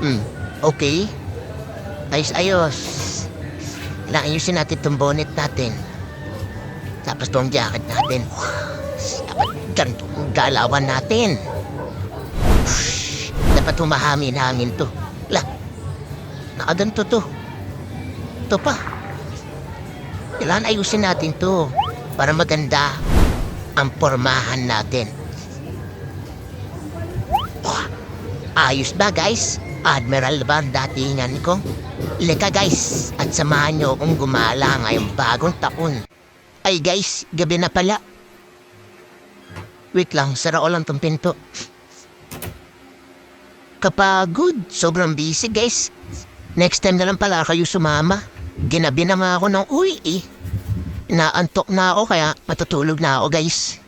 Hmm, okay. Ayos-ayos. Kailangan ayusin natin itong bonnet natin. Tapos itong jacket natin. Dapat ganito ang galawan natin. Dapat humahangin-hangin to. Nakaganto to. Ito pa. Kailangan ayusin natin to para maganda ang pormahan natin. Ayos ba, guys? Admiral ba ang datingan ko? Leka, guys, at samahan niyo akong gumala ngayong bagong taon. Ay, guys, gabi na pala. Wait lang, sara ko lang tong pinto. Kapagod, sobrang busy, guys. Next time na lang pala kayo sumama. Ginabi na nga ako ng uwi eh. Inaantok na ako kaya matutulog na ako, guys.